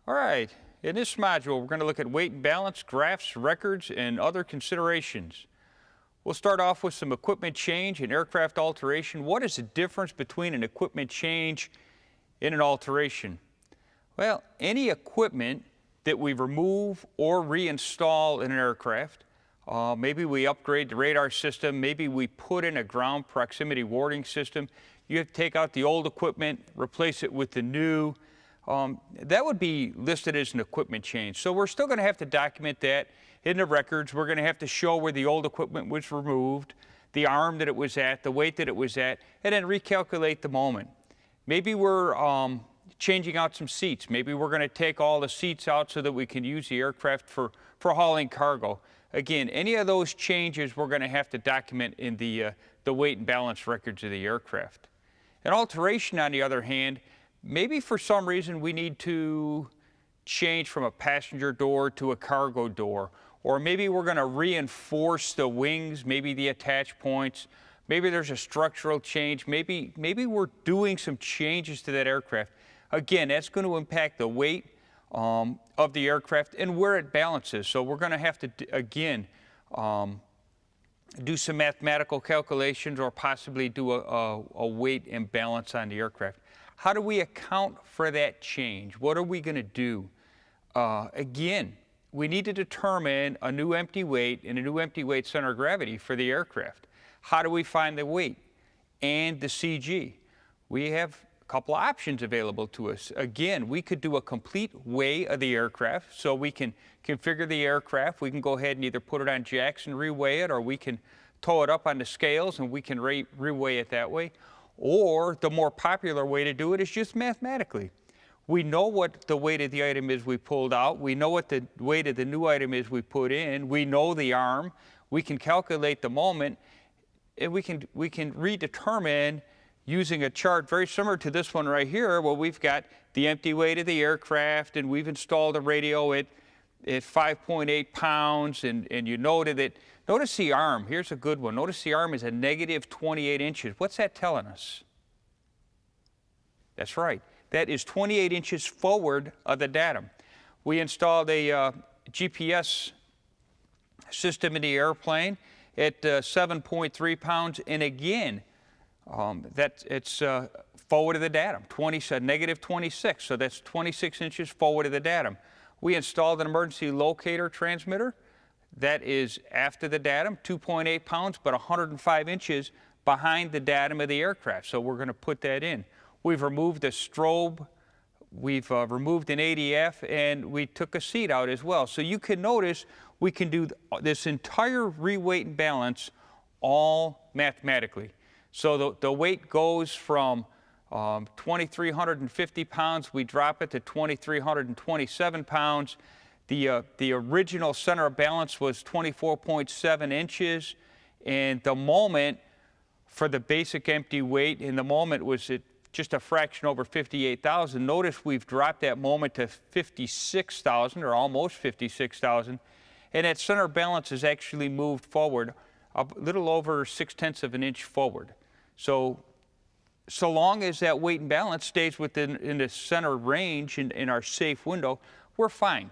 All right, in this module, we're going to look at weight and balance, graphs, records, and other considerations. We'll start off with some equipment change and aircraft alteration. What is the difference between an equipment change and an alteration? Well, any equipment that we remove or reinstall in an aircraft, maybe we upgrade the radar system, maybe we put in a ground proximity warning system, you have to take out the old equipment, replace it with the new. That would be listed as an equipment change. So we're still going to have to document that in the records. We're going to have to show where the old equipment was removed, the arm that it was at, the weight that it was at, and then recalculate the moment. Maybe we're changing out some seats. Maybe we're going to take all the seats out so that we can use the aircraft for hauling cargo. Again, any of those changes we're going to have to document in the weight and balance records of the aircraft. An alteration, on the other hand, maybe for some reason we need to change from a passenger door to a cargo door, or maybe we're going to reinforce the wings, maybe the attach points, maybe there's a structural change, maybe we're doing some changes to that aircraft. Again, that's going to impact the weight of the aircraft and where it balances. So we're going to have to, again, do some mathematical calculations or possibly do a weight imbalance on the aircraft. How do we account for that change? What are we going to do? Again, we need to determine a new empty weight and a new empty weight center of gravity for the aircraft. How do we find the weight and the CG? We have a couple of options available to us. Again, we could do a complete weigh of the aircraft, so we can configure the aircraft. We can go ahead and either put it on jacks and reweigh it, or we can tow it up on the scales and we can reweigh it that way. Or the more popular way to do it is just mathematically. We know what the weight of the item is we pulled out. We know what the weight of the new item is we put in. We know the arm. We can calculate the moment, and we can redetermine using a chart very similar to this one right here, where we've got the empty weight of the aircraft, and we've installed a radio at 5.8 pounds, and you noted it. Notice the arm. Here's a good one. Notice the arm is a negative 28 inches. What's that telling us? That's right. That is 28 inches forward of the datum. We installed a GPS system in the airplane at 7.3 pounds, and again, it's forward of the datum, negative 26, so that's 26 inches forward of the datum. We installed an emergency locator transmitter. That is after the datum, 2.8 pounds, but 105 inches behind the datum of the aircraft. So we're going to put that in. We've removed a strobe, we've removed an ADF, and we took a seat out as well. So you can notice we can do this entire reweight and balance all mathematically. So the weight goes from 2,350 pounds, we drop it to 2,327 pounds. The original center of balance was 24.7 inches, and the moment for the basic empty weight in the moment was at just a fraction over 58,000. Notice we've dropped that moment to 56,000, or almost 56,000, and that center of balance has actually moved forward a little over 0.6 of an inch forward. So long as that weight and balance stays in the center range in our safe window, we're fine.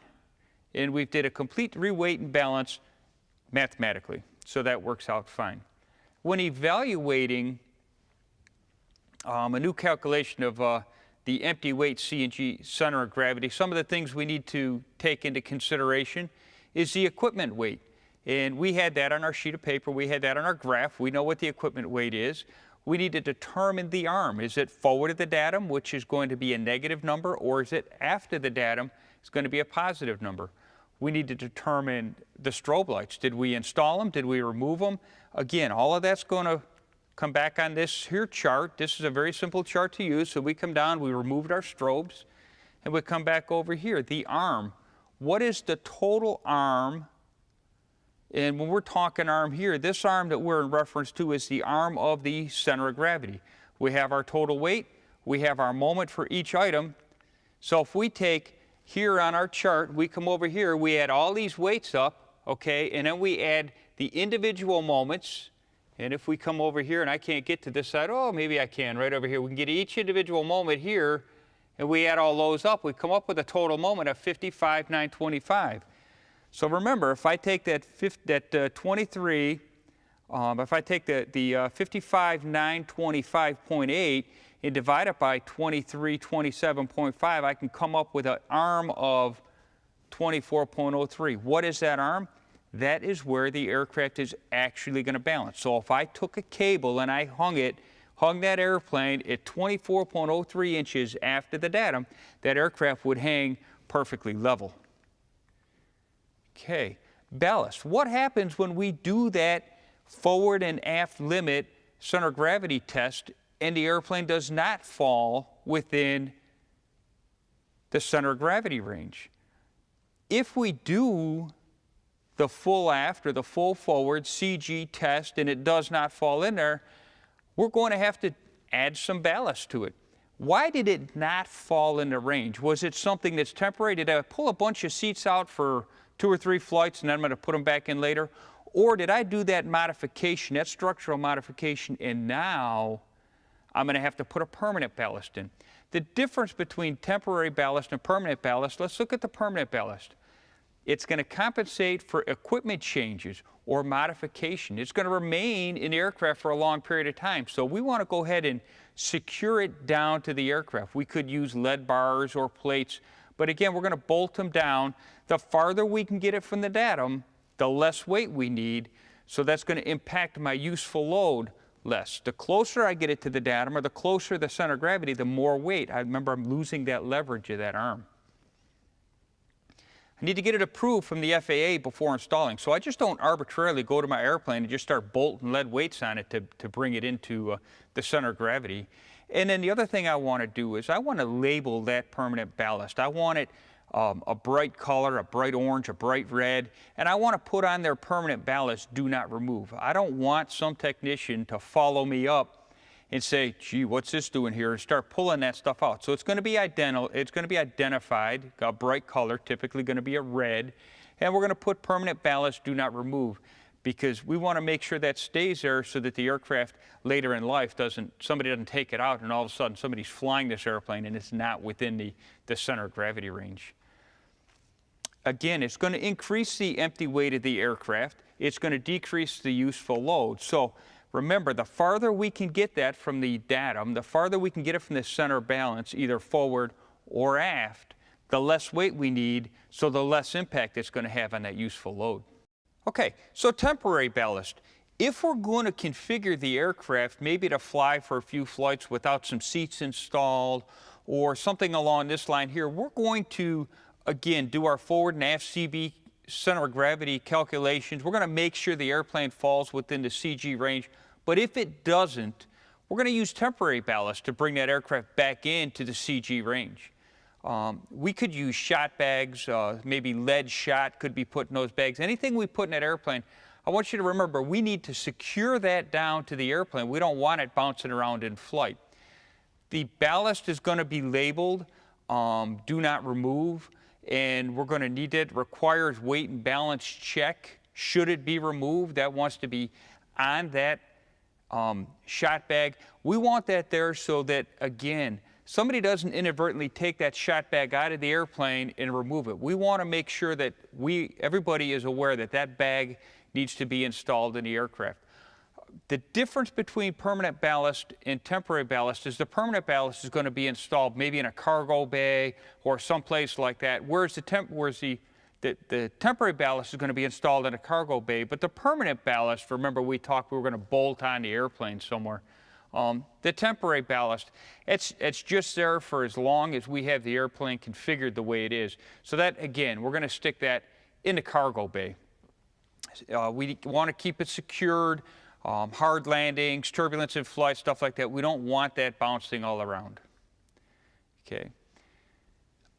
And we did a complete reweight and balance mathematically, so that works out fine. When evaluating a new calculation of the empty weight CG center of gravity, some of the things we need to take into consideration is the equipment weight. And we had that on our sheet of paper. We had that on our graph. We know what the equipment weight is. We need to determine the arm. Is it forward of the datum, which is going to be a negative number, or is it after the datum, it's going to be a positive number? We need to determine the strobe lights. Did we install them? Did we remove them? Again, all of that's going to come back on this here chart. This is a very simple chart to use. So we come down, we removed our strobes, and we come back over here. The arm. What is the total arm? And when we're talking arm here, this arm that we're in reference to is the arm of the center of gravity. We have our total weight. We have our moment for each item. So if we take here on our chart, we come over here, we add all these weights up, okay, and then we add the individual moments. And if we come over here, and I can't get to this side, oh, maybe I can, right over here, we can get each individual moment here, and we add all those up, we come up with a total moment of 55,925. So remember, if I take that 23, if I take the 55,925.8 and divide it by 2327.5, I can come up with an arm of 24.03. What is that arm? That is where the aircraft is actually going to balance. So if I took a cable and I hung that airplane at 24.03 inches after the datum, that aircraft would hang perfectly level. Okay, ballast. What happens when we do that forward and aft limit center of gravity test and the airplane does not fall within the center of gravity range? If we do the full aft or the full forward CG test and it does not fall in there, we're going to have to add some ballast to it. Why did it not fall into range? Was it something that's temporary? Did I pull a bunch of seats out for 2 or 3 flights and then I'm going to put them back in later? Or did I do that modification, that structural modification, and now I'm going to have to put a permanent ballast in? The difference between temporary ballast and permanent ballast, let's look at the permanent ballast. It's going to compensate for equipment changes or modification. It's going to remain in the aircraft for a long period of time. So we want to go ahead and secure it down to the aircraft. We could use lead bars or plates, but again, we're going to bolt them down. The farther we can get it from the datum, the less weight we need. So that's going to impact my useful load less. The closer I get it to the datum or the closer the center of gravity, the more weight. I remember I'm losing that leverage of that arm. I need to get it approved from the FAA before installing. So I just don't arbitrarily go to my airplane and just start bolting lead weights on it to bring it into the center of gravity. And then the other thing I want to do is I want to label that permanent ballast. I want it a bright color, a bright orange, a bright red, and I want to put on their permanent ballast, do not remove. I don't want some technician to follow me up and say, gee, what's this doing here, and start pulling that stuff out. So it's going to be identified, a bright color, typically going to be a red, and we're going to put permanent ballast, do not remove, because we want to make sure that stays there so that the aircraft later in life somebody doesn't take it out and all of a sudden somebody's flying this airplane and it's not within the center of gravity range. Again, it's going to increase the empty weight of the aircraft. It's going to decrease the useful load. So remember, the farther we can get that from the datum, the farther we can get it from the center of balance, either forward or aft, the less weight we need, so the less impact it's going to have on that useful load. Okay, so temporary ballast. If we're going to configure the aircraft maybe to fly for a few flights without some seats installed or something along this line here, we're going to, again, do our forward and aft CB center of gravity calculations. We're going to make sure the airplane falls within the CG range. But if it doesn't, we're going to use temporary ballast to bring that aircraft back into the CG range. We could use shot bags, maybe lead shot could be put in those bags. Anything we put in that airplane, I want you to remember, we need to secure that down to the airplane. We don't want it bouncing around in flight. The ballast is going to be labeled, do not remove, and we're going to need it. Requires weight and balance check. Should it be removed? That wants to be on that shot bag. We want that there so that, again, somebody doesn't inadvertently take that shot bag out of the airplane and remove it. We want to make sure that everybody is aware that that bag needs to be installed in the aircraft. The difference between permanent ballast and temporary ballast is the permanent ballast is going to be installed maybe in a cargo bay or someplace like that, whereas the temporary ballast is going to be installed in a cargo bay, but the permanent ballast, remember we talked we were going to bolt on the airplane somewhere. The temporary ballast, it's just there for as long as we have the airplane configured the way it is. So that, again, we're going to stick that in the cargo bay. We want to keep it secured, hard landings, turbulence in flight, stuff like that. We don't want that bouncing all around. Okay.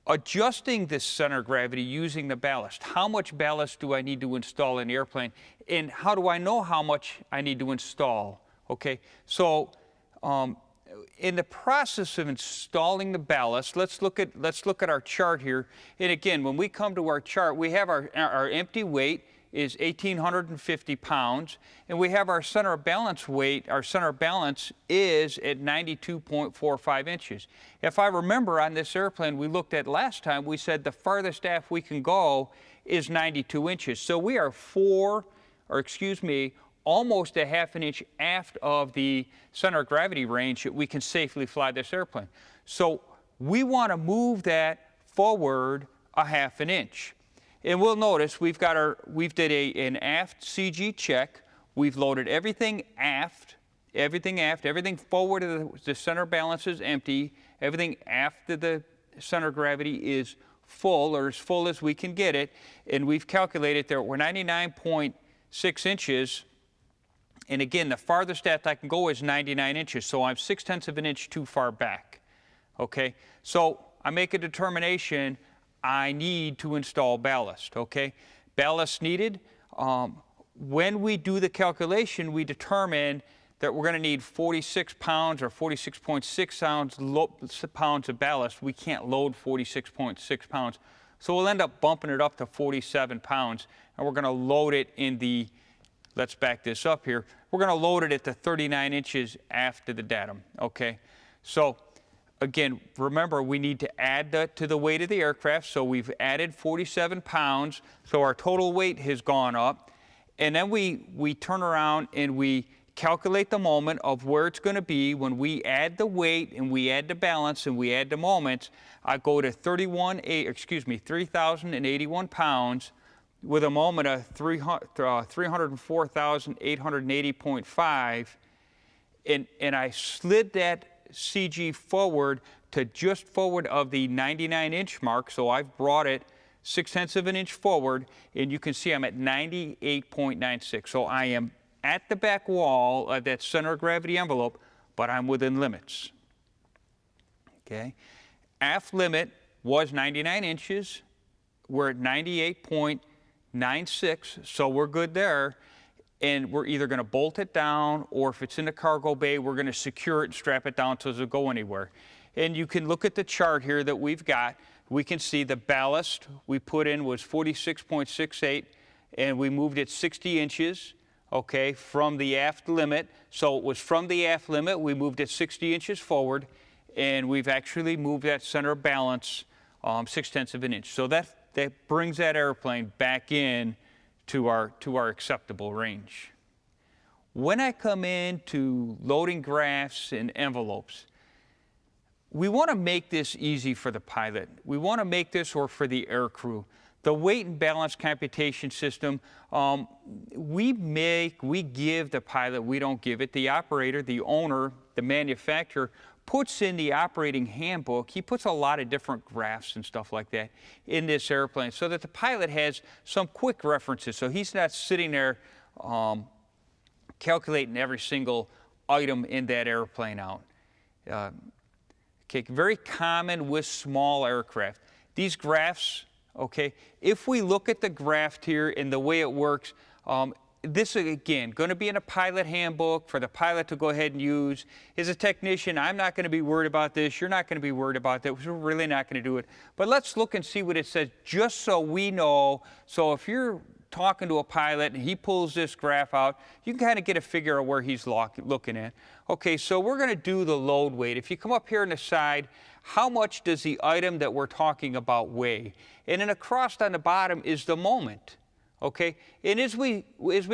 Adjusting this center of gravity using the ballast. How much ballast do I need to install in the airplane? And how do I know how much I need to install? Okay, so in the process of installing the ballast, let's look at our chart here. And again, when we come to our chart, we have our empty weight is 1,850 pounds, and we have our center of balance weight, our center of balance is at 92.45 inches. If I remember on this airplane we looked at last time, we said the farthest aft we can go is 92 inches. So we are almost a half an inch aft of the center of gravity range that we can safely fly this airplane. So we want to move that forward a half an inch. And we'll notice we've did an aft CG check. We've loaded everything aft, everything forward of the center balance is empty, everything aft of the center of gravity is full, or as full as we can get it, and we've calculated that we're 99.6 inches, and again, the farthest aft I can go is 99 inches, so I'm 0.6 of an inch too far back, okay? So I make a determination, I need to install ballast, okay? Ballast needed. When we do the calculation, we determine that we're going to need 46 pounds or 46.6 pounds of ballast. We can't load 46.6 pounds. So we'll end up bumping it up to 47 pounds, and we're going to load it in the, let's back this up here, we're going to load it at the 39 inches after the datum, okay? So again, remember, we need to add that to the weight of the aircraft, so we've added 47 pounds, so our total weight has gone up. And then we turn around and we calculate the moment of where it's going to be. When we add the weight and we add the balance and we add the moments, I go to 3,081 pounds with a moment of 304,880.5, and I slid that CG forward to just forward of the 99-inch mark, so I've brought it 0.6 of an inch forward, and you can see I'm at 98.96. So I am at the back wall of that center of gravity envelope, but I'm within limits. Okay? Aft limit was 99 inches. We're at 98.96, so we're good there. And we're either going to bolt it down, or if it's in the cargo bay, we're going to secure it and strap it down so it doesn't go anywhere. And you can look at the chart here that we've got. We can see the ballast we put in was 46.68, and we moved it 60 inches, okay, from the aft limit. So it was from the aft limit, we moved it 60 inches forward, and we've actually moved that center of balance 0.6 of an inch. So that brings that airplane back in to our acceptable range. When I come into loading graphs and envelopes, we want to make this easy for the pilot. We want to make this, or for the air crew. The weight and balance computation system, we give the pilot, we don't give it. The operator, the owner, the manufacturer puts in the operating handbook, he puts a lot of different graphs and stuff like that in this airplane so that the pilot has some quick references. So he's not sitting there calculating every single item in that airplane out. Okay, very common with small aircraft. These graphs, okay, if we look at the graph here and the way it works, this is, again, going to be in a pilot handbook for the pilot to go ahead and use. As a technician, I'm not going to be worried about this. You're not going to be worried about that. We're really not going to do it. But let's look and see what it says, just so we know. So if you're talking to a pilot and he pulls this graph out, you can kind of get a figure of where he's looking at. Okay, so we're going to do the load weight. If you come up here on the side, how much does the item that we're talking about weigh? And then across on the bottom is the moment. Okay, and as we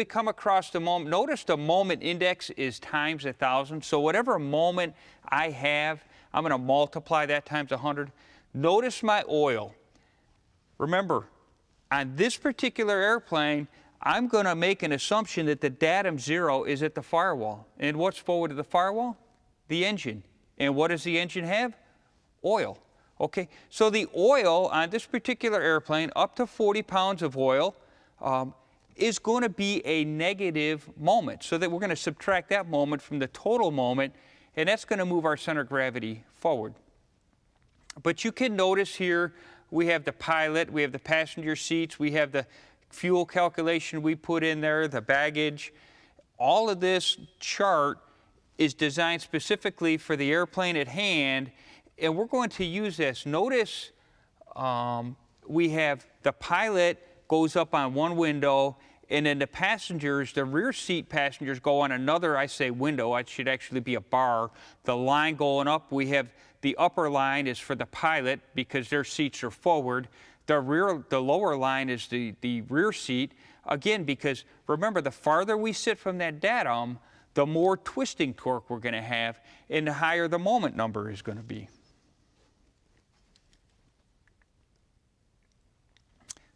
come across the moment, notice the moment index is times 1,000. So whatever moment I have, I'm going to multiply that times 100. Notice my oil. Remember, on this particular airplane, I'm going to make an assumption that the datum 0 is at the firewall. And what's forward of the firewall? The engine. And what does the engine have? Oil. Okay, so the oil on this particular airplane, up to 40 pounds of oil, is going to be a negative moment, so that we're going to subtract that moment from the total moment, and that's going to move our center of gravity forward. But you can notice here we have the pilot, we have the passenger seats, we have the fuel calculation we put in there, the baggage. All of this chart is designed specifically for the airplane at hand, and we're going to use this. Notice we have the pilot goes up on one window, and then the passengers, the rear seat passengers, go on another, I say window, it should actually be a bar. The line going up, we have the upper line is for the pilot because their seats are forward. The lower line is the rear seat, again, because remember, the farther we sit from that datum, the more twisting torque we're going to have, and the higher the moment number is going to be.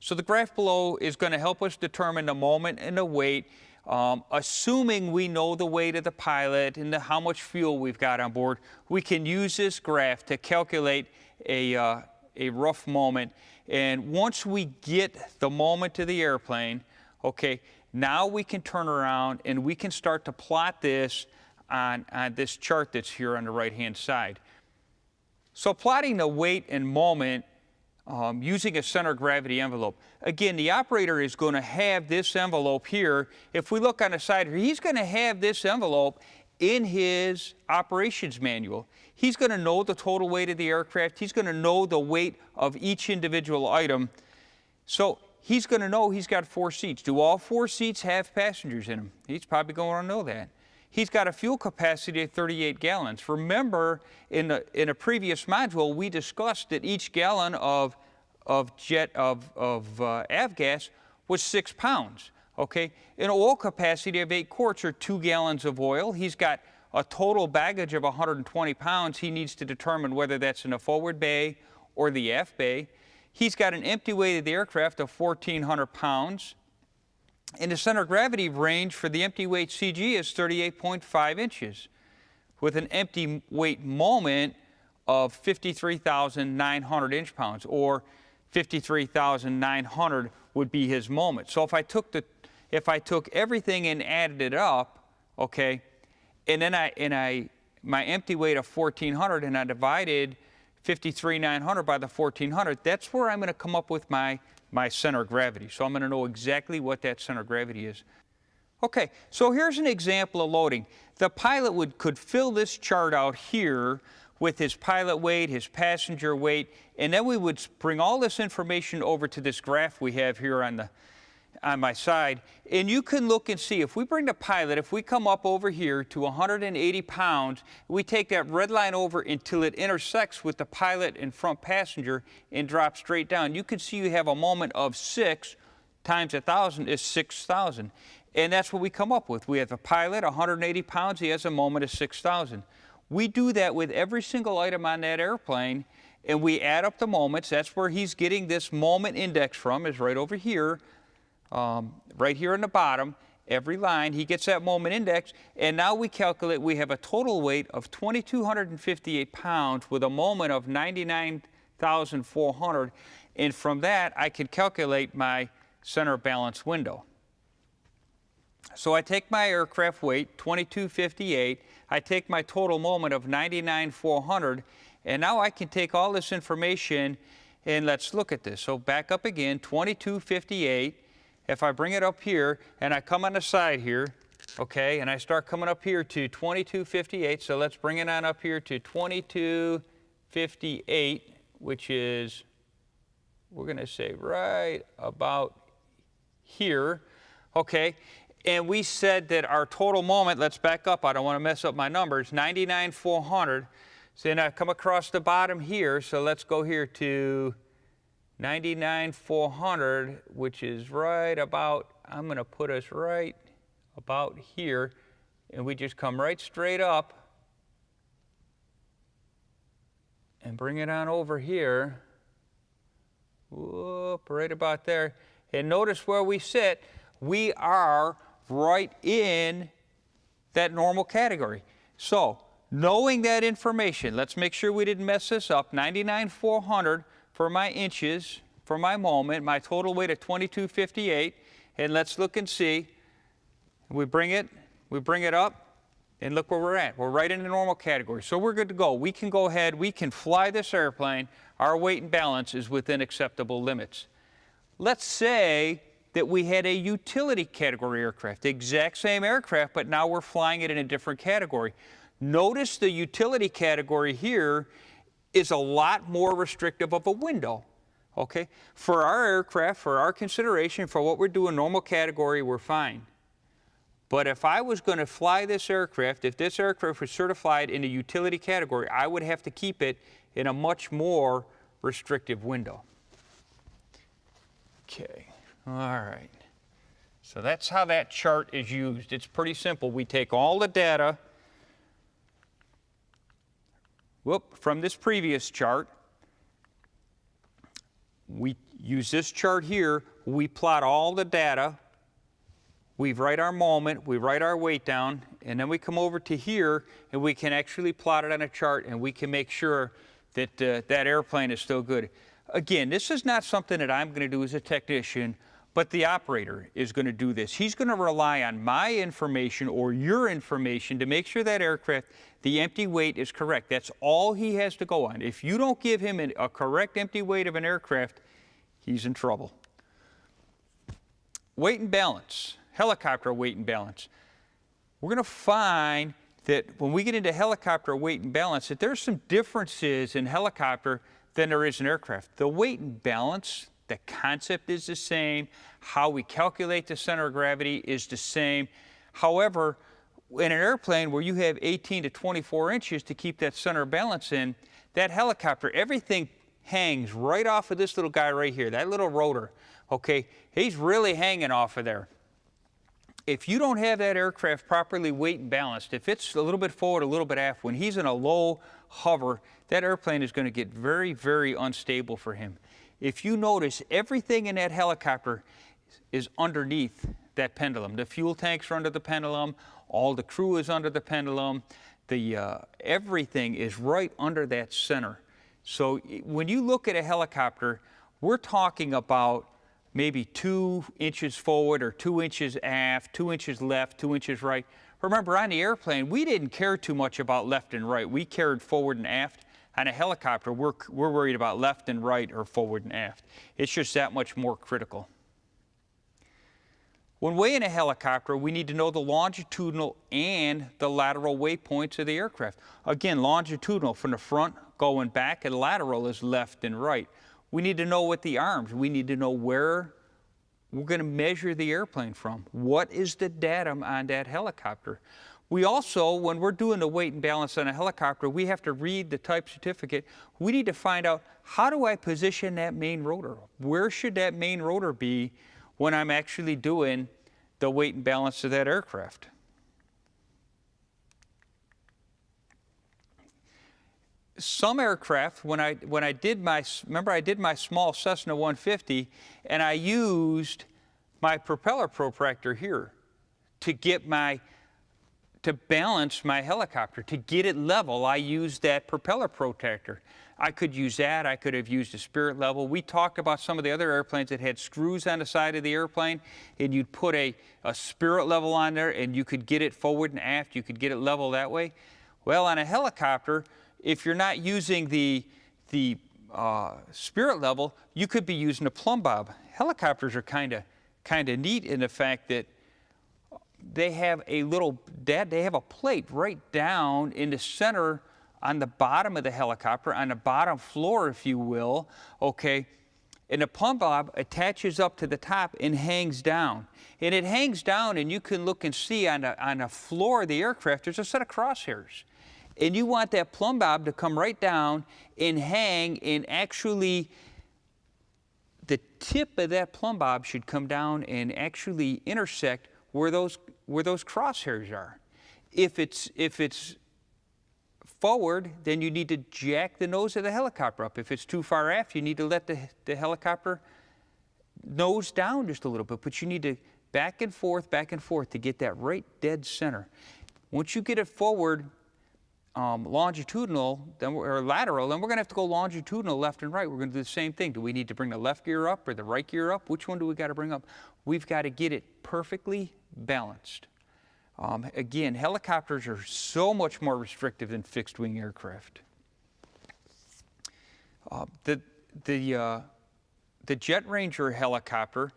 So the graph below is going to help us determine the moment and the weight, assuming we know the weight of the pilot and how much fuel we've got on board. We can use this graph to calculate a rough moment. And once we get the moment of the airplane, okay, now we can turn around and we can start to plot this on this chart that's here on the right-hand side. So plotting the weight and moment using a center of gravity envelope. Again, the operator is going to have this envelope here. If we look on the side here, he's going to have this envelope in his operations manual. He's going to know the total weight of the aircraft. He's going to know the weight of each individual item. So he's going to know he's got 4 seats. Do all 4 seats have passengers in them? He's probably going to know that. He's got a fuel capacity of 38 gallons. Remember, in a previous module, we discussed that each gallon of avgas was 6 pounds. Okay, an oil capacity of 8 quarts or 2 gallons of oil. He's got a total baggage of 120 pounds. He needs to determine whether that's in the forward bay or the aft bay. He's got an empty weight of the aircraft of 1,400 pounds. And the center of gravity range for the empty weight CG is 38.5 inches, with an empty weight moment of 53,900 inch-pounds, or 53,900 would be his moment. So if I took everything and added it up, okay, and then my empty weight of 1,400, and I divided 53,900 by the 1,400, that's where I'm going to come up with my center of gravity. So I'm going to know exactly what that center of gravity is. Okay, so here's an example of loading. The pilot could fill this chart out here with his pilot weight, his passenger weight, and then we would bring all this information over to this graph we have here on my side. And you can look and see, if we bring the pilot, if we come up over here to 180 pounds, we take that red line over until it intersects with the pilot and front passenger and drop straight down. You can see you have a moment of 6 times 1,000 is 6,000. And that's what we come up with. We have a pilot, 180 pounds, he has a moment of 6,000. We do that with every single item on that airplane, and we add up the moments. That's where he's getting this moment index from, is right over here. Right here in the bottom, every line, he gets that moment index, and now we calculate we have a total weight of 2,258 pounds with a moment of 99,400, and from that I can calculate my center of balance window. So I take my aircraft weight, 2,258, I take my total moment of 99,400, and now I can take all this information and let's look at this. So back up again, 2,258. If I bring it up here and I come on the side here, okay, and I start coming up here to 2,258, so let's bring it on up here to 2,258, which is, we're going to say right about here, okay, and we said that our total moment, let's back up, I don't want to mess up my numbers, 99,400, so then I come across the bottom here, so let's go here to 99,400, which is right about, I'm going to put us right about here, and we just come right straight up and bring it on over here. Whoop, right about there. And notice where we sit, we are right in that normal category. So, knowing that information, let's make sure we didn't mess this up. 99,400 for my inches, for my moment, my total weight of 2,258, and let's look and see. We bring it up, and look where we're at. We're right in the normal category, so we're good to go. We can go ahead, we can fly this airplane. Our weight and balance is within acceptable limits. Let's say that we had a utility category aircraft, the exact same aircraft, but now we're flying it in a different category. Notice the utility category here is a lot more restrictive of a window. Okay? For our aircraft, for our consideration, for what we're doing, normal category, we're fine. But if I was going to fly this aircraft, if this aircraft was certified in a utility category, I would have to keep it in a much more restrictive window. Okay, all right. So that's how that chart is used. It's pretty simple. We take all the data from this previous chart. We use this chart here. We plot all the data. We write our moment, we write our weight down, and then we come over to here and we can actually plot it on a chart and we can make sure that that airplane is still good. Again, this is not something that I'm going to do as a technician, but the operator is going to do this. He's going to rely on my information or your information to make sure that aircraft, the empty weight is correct. That's all he has to go on. If you don't give him a correct empty weight of an aircraft, he's in trouble. Weight and balance. Helicopter weight and balance. We're going to find that when we get into helicopter weight and balance, that there's some differences in helicopter than there is in aircraft. The weight and balance, the concept is the same. How we calculate the center of gravity is the same. However, in an airplane where you have 18 to 24 inches to keep that center of balance in, that helicopter, everything hangs right off of this little guy right here, that little rotor. Okay, he's really hanging off of there. If you don't have that aircraft properly weight and balanced, if it's a little bit forward, a little bit aft, when he's in a low hover, that airplane is going to get very, very unstable for him. If you notice, everything in that helicopter is underneath that pendulum. The fuel tanks are under the pendulum, all the crew is under the pendulum, everything is right under that center. So when you look at a helicopter, we're talking about maybe 2 inches forward or 2 inches aft, 2 inches left, 2 inches right. Remember, on the airplane, we didn't care too much about left and right. We cared forward and aft. On a helicopter, we're worried about left and right or forward and aft. It's just that much more critical. When weighing a helicopter, we need to know the longitudinal and the lateral weight points of the aircraft. Again, longitudinal from the front going back, and lateral is left and right. We need to know what the arms, we need to know where we're going to measure the airplane from. What is the datum on that helicopter? We also, when we're doing the weight and balance on a helicopter, we have to read the type certificate. We need to find out, how do I position that main rotor? Where should that main rotor be when I'm actually doing the weight and balance of that aircraft? Some aircraft, when I did my small Cessna 150, and I used my propeller protractor here to balance my helicopter, to get it level. I used that propeller protractor. I could use that. I could have used a Spirit level. We talked about some of the other airplanes that had screws on the side of the airplane, and you'd put a Spirit level on there, and you could get it forward and aft. You could get it level that way. Well, on a helicopter, if you're not using the Spirit level, you could be using a plumb bob. Helicopters are kind of neat in the fact that they have a plate right down in the center on the bottom of the helicopter, on the bottom floor, if you will, okay? And the plumb bob attaches up to the top and hangs down. And it hangs down, and you can look and see on the floor of the aircraft, there's a set of crosshairs. And you want that plumb bob to come right down and hang, and actually the tip of that plumb bob should come down and actually intersect where those crosshairs are. If it's forward, then you need to jack the nose of the helicopter up. If it's too far aft, you need to let the helicopter nose down just a little bit, but you need to back and forth to get that right dead center. Once you get it forward, longitudinal, or lateral, then we're going to have to go longitudinal left and right. We're going to do the same thing. Do we need to bring the left gear up or the right gear up? Which one do we got to bring up? We've got to get it perfectly balanced. Again, helicopters are so much more restrictive than fixed-wing aircraft. The Jet Ranger helicopter,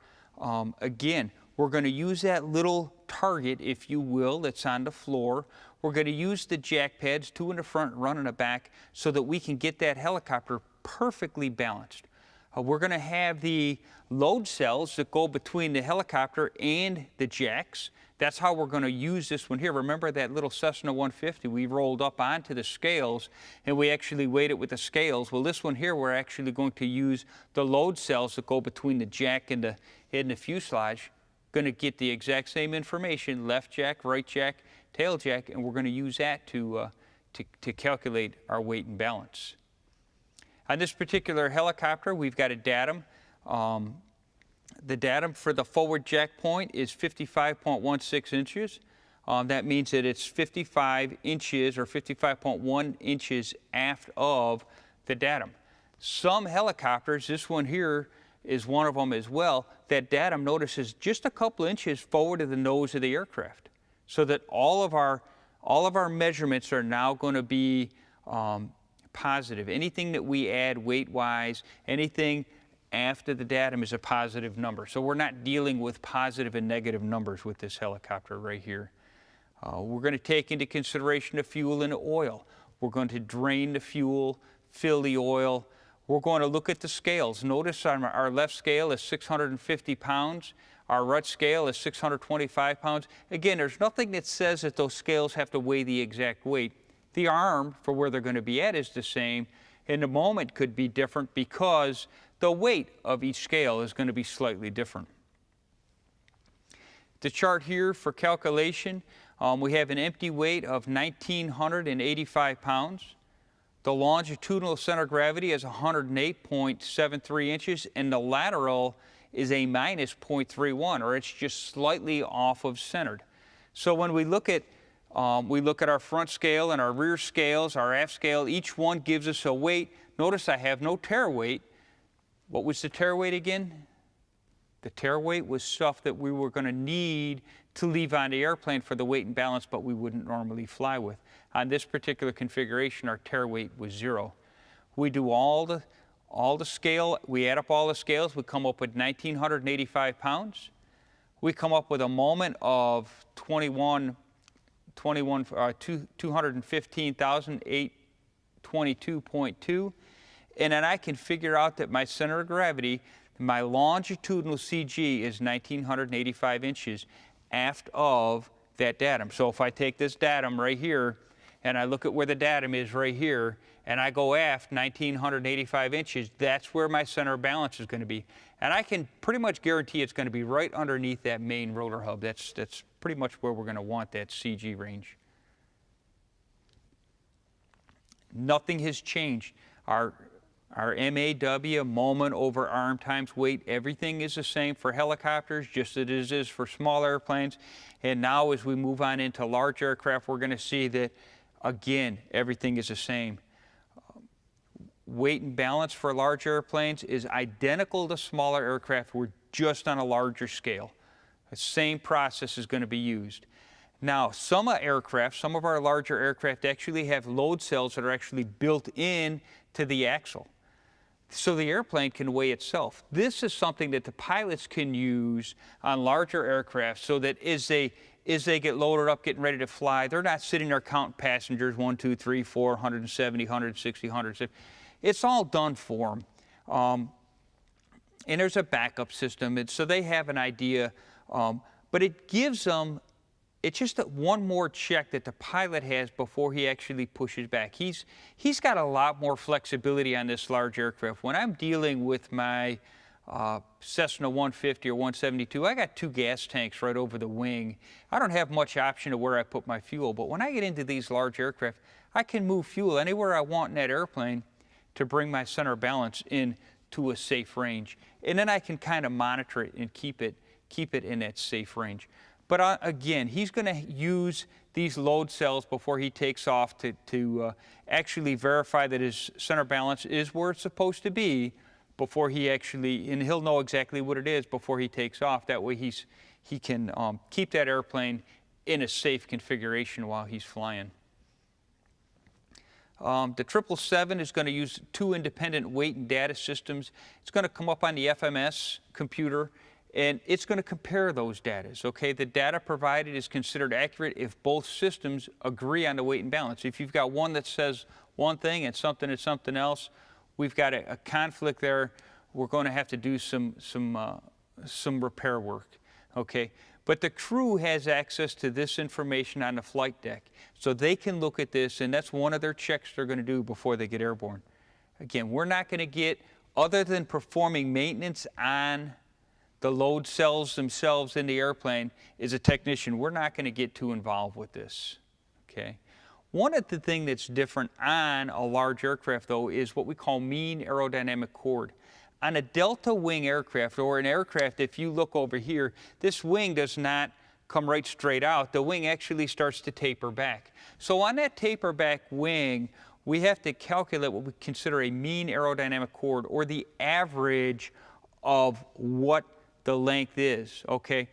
again, we're going to use that little target, if you will, that's on the floor. We're going to use the jack pads, 2 in the front and 1 in the back, so that we can get that helicopter perfectly balanced. We're going to have the load cells that go between the helicopter and the jacks. That's how we're going to use this one here. Remember that little Cessna 150 we rolled up onto the scales and we actually weighed it with the scales. Well, this one here, we're actually going to use the load cells that go between the jack and the fuselage. Going to get the exact same information, left jack, right jack, tail jack, and we're going to use that to calculate our weight and balance. On this particular helicopter, we've got a datum. The datum for the forward jack point is 55.16 inches. That means that it's 55 inches or 55.1 inches aft of the datum. Some helicopters, this one here is one of them as well, that datum, notice, is just a couple inches forward of the nose of the aircraft. So that all of our measurements are now going to be positive. Anything that we add weight-wise, anything after the datum is a positive number. So we're not dealing with positive and negative numbers with this helicopter right here. We're going to take into consideration the fuel and the oil. We're going to drain the fuel, fill the oil. We're going to look at the scales. Notice our left scale is 650 pounds. Our right scale is 625 pounds. Again, there's nothing that says that those scales have to weigh the exact weight. The arm for where they're going to be at is the same, and the moment could be different because the weight of each scale is going to be slightly different. The chart here for calculation, we have an empty weight of 1,985 pounds. The longitudinal center of gravity is 108.73 inches, and the lateral is a minus 0.31, or it's just slightly off of centered. So when we look at our front scale and our rear scales, our aft scale, each one gives us a weight. Notice I have no tare weight. What was the tare weight again? The tare weight was stuff that we were going to need to leave on the airplane for the weight and balance, but we wouldn't normally fly with. On this particular configuration, our tare weight was 0. We do all the scale, we add up all the scales, we come up with 1,985 pounds. We come up with a moment of 215,822.2, and then I can figure out that my center of gravity, my longitudinal CG is 1,985 inches aft of that datum. So if I take this datum right here, and I look at where the datum is right here, and I go aft 1,985 inches, that's where my center of balance is going to be. And I can pretty much guarantee it's going to be right underneath that main rotor hub. That's pretty much where we're going to want that CG range. Nothing has changed. Our MAW, moment over arm times weight, everything is the same for helicopters, just as it is for small airplanes. And now as we move on into large aircraft, we're going to see that, again, everything is the same. Weight and balance for large airplanes is identical to smaller aircraft. We're just on a larger scale. The same process is going to be used. Now, some of our larger aircraft actually have load cells that are actually built in to the axle, so the airplane can weigh itself. This is something that the pilots can use on larger aircraft so that as they get loaded up, getting ready to fly, they're not sitting there counting passengers, 1, 2, 3, 4, 170, 160, 170. It's all done for them. And there's a backup system, and so they have an idea, but it gives them, it's just one more check that the pilot has before he actually pushes back. He's got a lot more flexibility on this large aircraft. When I'm dealing with my Cessna 150 or 172, I got 2 gas tanks right over the wing. I don't have much option of where I put my fuel, but when I get into these large aircraft, I can move fuel anywhere I want in that airplane to bring my center of balance in to a safe range. And then I can kind of monitor it and keep it in that safe range. But again, he's going to use these load cells before he takes off to actually verify that his center balance is where it's supposed to be before he actually, and he'll know exactly what it is before he takes off. That way he can keep that airplane in a safe configuration while he's flying. The 777 is going to use 2 independent weight and data systems. It's going to come up on the FMS computer, and it's going to compare those data. Okay, the data provided is considered accurate if both systems agree on the weight and balance. If you've got one that says one thing and something is something else, we've got a conflict there. we're going to have to do some repair work, okay? But the crew has access to this information on the flight deck, so they can look at this, and that's one of their checks they're going to do before they get airborne. Again, we're not going to get, other than performing maintenance on the load cells themselves in the airplane, as a technician, we're not going to get too involved with this, okay? One of the things that's different on a large aircraft, though, is what we call mean aerodynamic chord. On a delta wing aircraft, or an aircraft, if you look over here, this wing does not come right straight out. The wing actually starts to taper back. So on that taper back wing, we have to calculate what we consider a mean aerodynamic chord, or the average of what the length is, okay?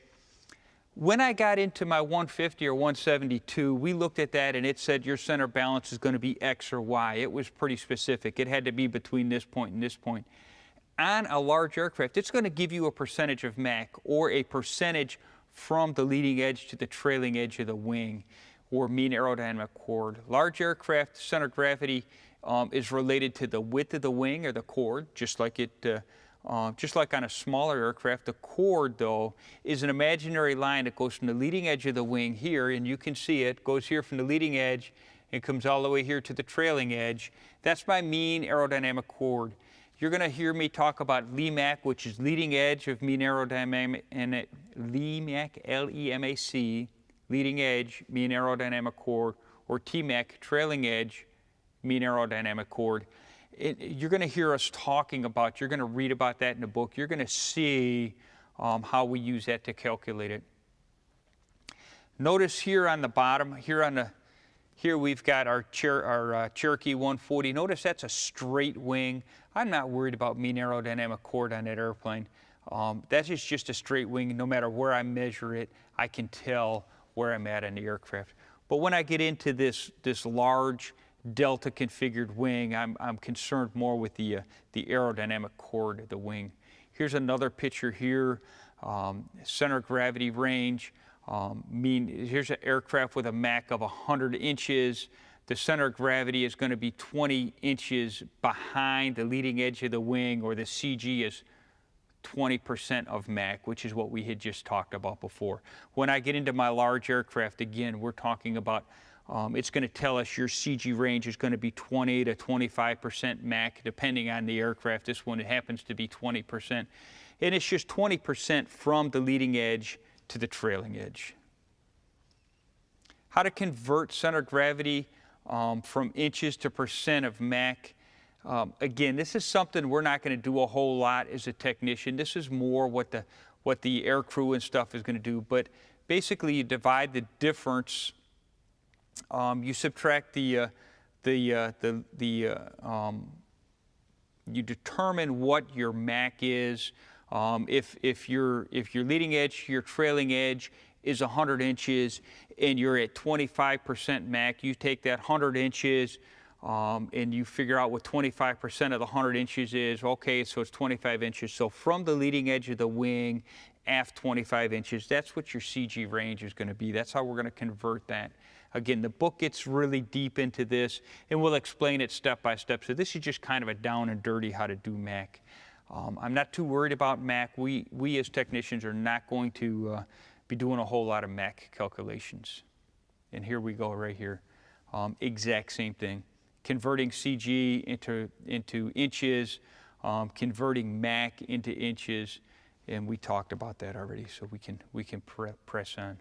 When I got into my 150 or 172, we looked at that and it said your center balance is going to be X or Y. It was pretty specific. It had to be between this point and this point. On a large aircraft, it's going to give you a percentage of Mach, or a percentage from the leading edge to the trailing edge of the wing, or mean aerodynamic chord. Large aircraft center of gravity is related to the width of the wing, or the chord, just like on a smaller aircraft. The chord, though, is an imaginary line that goes from the leading edge of the wing here, and you can see it goes here from the leading edge and comes all the way here to the trailing edge. That's my mean aerodynamic chord. You're going to hear me talk about LEMAC, which is leading edge of mean aerodynamic, and LEMAC, L-E-M-A-C, leading edge mean aerodynamic chord, or TMAC, trailing edge mean aerodynamic chord. You're going to hear us talking about, you're going to read about that in the book. You're going to see how we use that to calculate it. Notice here on the bottom, here we've got our Cherokee 140. Notice that's a straight wing. I'm not worried about mean aerodynamic chord on that airplane. That is just a straight wing. No matter where I measure it, I can tell where I'm at in the aircraft. But when I get into this large delta configured wing, I'm concerned more with the aerodynamic chord of the wing. Here's another picture here, center of gravity range. Here's an aircraft with a Mach of 100 inches. The center of gravity is going to be 20 inches behind the leading edge of the wing, or the CG is 20% of Mach, which is what we had just talked about before. When I get into my large aircraft, again, we're talking about, it's going to tell us your CG range is going to be 20 to 25% Mach, depending on the aircraft. This one, it happens to be 20%. And it's just 20% from the leading edge to the trailing edge. How to convert center of gravity from inches to percent of Mach. Again, this is something we're not going to do a whole lot as a technician. This is more what the air crew and stuff is going to do. But basically, you divide the difference. You subtract you determine what your Mach is. If your leading edge to your trailing edge is 100 inches and you're at 25% Mach, you take that 100 inches and you figure out what 25% of the 100 inches is. Okay, so it's 25 inches. So from the leading edge of the wing, aft 25 inches, that's what your CG range is going to be. That's how we're going to convert that. Again, the book gets really deep into this, and we'll explain it step by step. So this is just kind of a down and dirty how to do Mach. I'm not too worried about Mach. We as technicians are not going to be doing a whole lot of Mach calculations. And here we go right here. Exact same thing. Converting CG into inches, converting Mach into inches, and we talked about that already, so we can press on.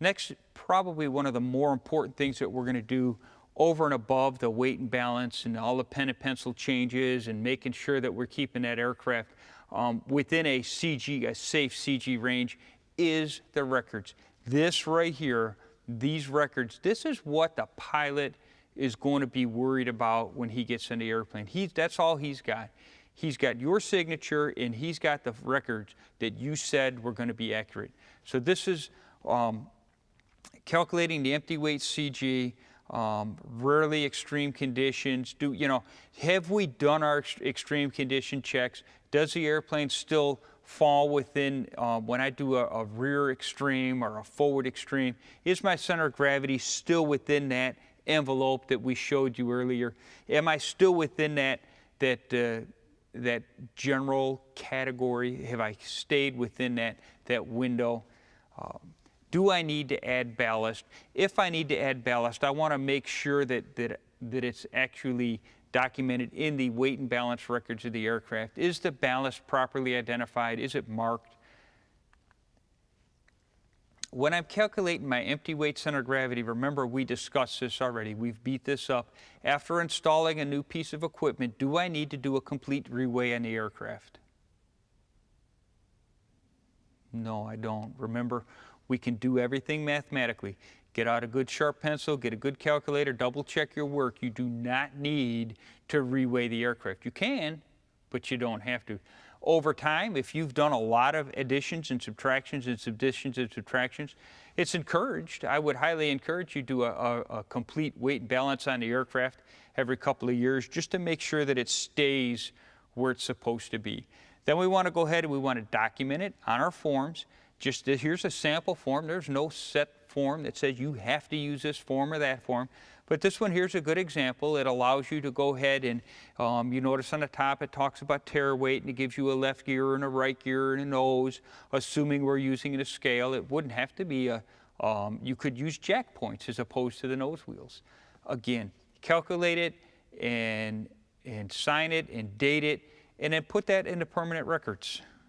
Next, probably one of the more important things that we're going to do over and above the weight and balance and all the pen and pencil changes and making sure that we're keeping that aircraft within a safe CG range is the records. This right here, these records, this is what the pilot is going to be worried about when he gets in the airplane. That's all he's got. He's got your signature and he's got the records that you said were going to be accurate. So this is calculating the empty weight CG, rarely extreme conditions. Have we done our extreme condition checks? Does the airplane still fall within, when I do a rear extreme or a forward extreme, is my center of gravity still within that envelope that we showed you earlier? Am I still within that that general category? Have I stayed within that window? Do I need to add ballast? If I need to add ballast, I want to make sure that it's actually documented in the weight and balance records of the aircraft. Is the ballast properly identified? Is it marked? When I'm calculating my empty weight center of gravity, remember we discussed this already. We've beat this up. After installing a new piece of equipment, do I need to do a complete reweigh on the aircraft? No, I don't. Remember, we can do everything mathematically. Get out a good sharp pencil, get a good calculator, double check your work. You do not need to reweigh the aircraft. You can, but you don't have to. Over time, if you've done a lot of additions and subtractions and subditions and subtractions, it's encouraged. I would highly encourage you to do a complete weight and balance on the aircraft every couple of years just to make sure that it stays where it's supposed to be. Then we want to go ahead and we want to document it on our forms. Just here's a sample form. There's no set form that says you have to use this form or that form. But this one here's a good example. It allows you to go ahead and you notice on the top it talks about tare weight and it gives you a left gear and a right gear and a nose, assuming we're using a scale. It wouldn't have to be you could use jack points as opposed to the nose wheels. Again, calculate it and sign it and date it and then put that into permanent records.